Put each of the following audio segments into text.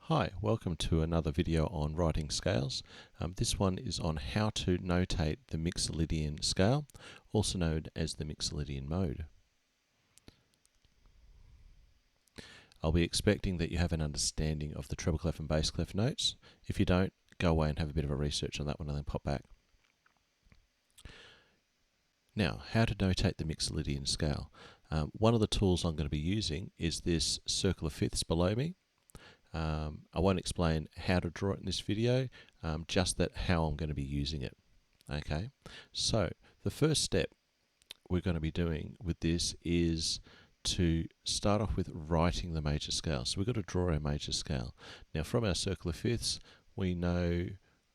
Hi, welcome to another video on writing scales. This one is on how to notate the Mixolydian scale, also known as the Mixolydian mode. I'll be expecting that you have an understanding of the treble clef and bass clef notes. If you don't, go away and have a bit of a research on that one and then pop back. Now, how to notate the Mixolydian scale. One of the tools I'm going to be using is this circle of fifths below me. I won't explain how to draw it in this video, just that how I'm going to be using it. Okay, so the first step we're going to be doing with this is to start off with writing the major scale. So we've got to draw our major scale. Now from our circle of fifths, we know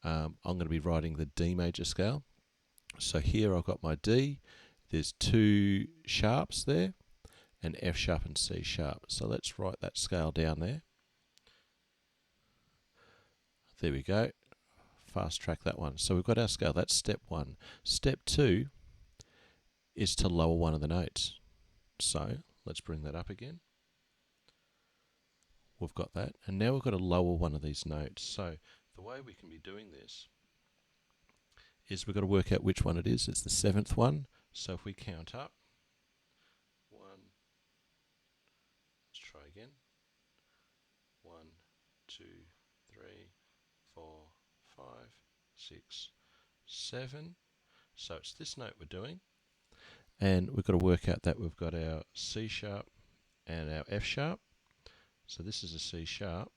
I'm going to be writing the D major scale. So here I've got my D, there's two sharps there, and F sharp and C sharp. So let's write that scale down there. There we go. Fast track that one. So we've got our scale. That's step one. Step two is to lower one of the notes. So let's bring that up again. We've got that. And now we've got to lower one of these notes. So the way we can be doing this is we've got to work out which one it is. It's the seventh one. So if we count up, 1, let's try again. 1, 2, 3, 4, 5, 6, 7. So it's this note we're doing. And we've got to work out that we've got our C sharp and our F sharp. So this is a C sharp.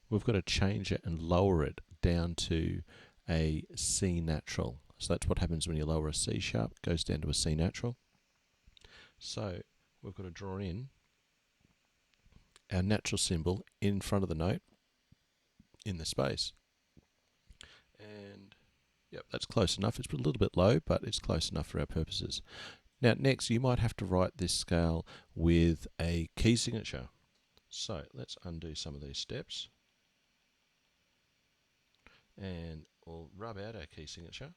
We've got to change it and lower it down to a C natural. So that's what happens when you lower a C sharp, it goes down to a C natural. So we've got to draw in our natural symbol in front of the note in the space. And yep, that's close enough. It's a little bit low, but it's close enough for our purposes. Now next you might have to write this scale with a key signature. So let's undo some of these steps. And we'll rub out our key signature.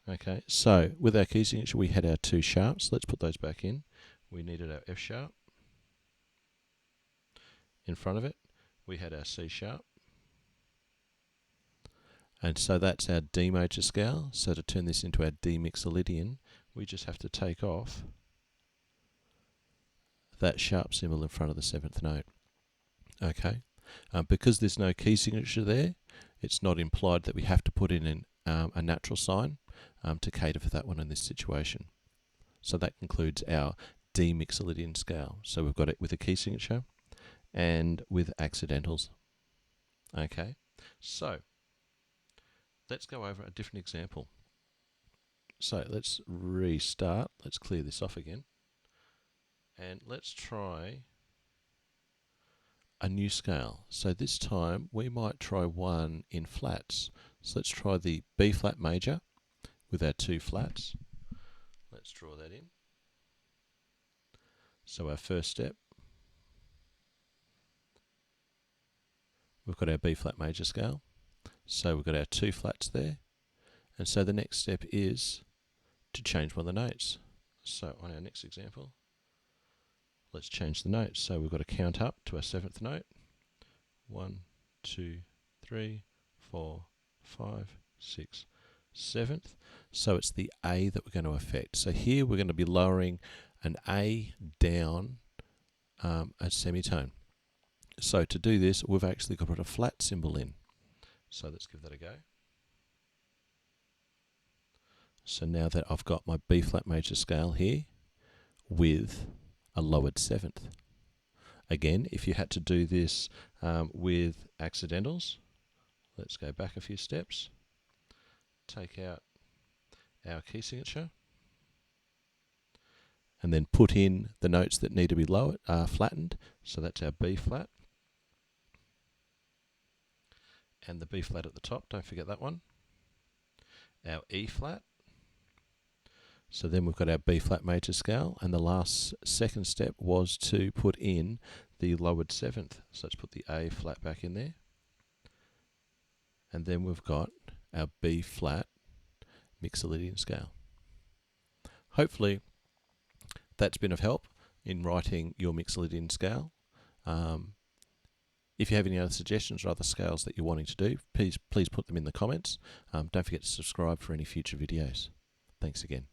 Okay, so with our key signature we had our two sharps. Let's put those back in. We needed our F sharp. In front of it we had our C sharp. And so that's our D major scale. So to turn this into our D Mixolydian, we just have to take off that sharp symbol in front of the seventh note. Okay, because there's no key signature there, it's not implied that we have to put in a natural sign to cater for that one in this situation. So that concludes our D Mixolydian scale. So we've got it with a key signature and with accidentals. Okay, so let's go over a different example. So let's restart. Let's clear this off again. And let's try a new scale. So this time we might try one in flats. So let's try the B flat major with our two flats. Let's draw that in. So our first step, we've got our B flat major scale. So we've got our two flats there. And so the next step is to change one of the notes. So on our next example, let's change the notes. So we've got to count up to our seventh note. 1, 2, 3, 4, 5, 6, 7th. So it's the A that we're going to affect. So here we're going to be lowering an A down a semitone. So to do this, we've actually got to put a flat symbol in. So let's give that a go. So now that I've got my B flat major scale here with a lowered seventh. Again, if you had to do this with accidentals, let's go back a few steps. Take out our key signature and then put in the notes that need to be lowered, flattened. So that's our B flat. And the B flat at the top, don't forget that one. Our E flat. So then we've got our B flat major scale, and the second step was to put in the lowered seventh. So let's put the A flat back in there. And then we've got our B flat Mixolydian scale. Hopefully that's been of help in writing your Mixolydian scale. If you have any other suggestions or other scales that you're wanting to do, please put them in the comments. Don't forget to subscribe for any future videos. Thanks again.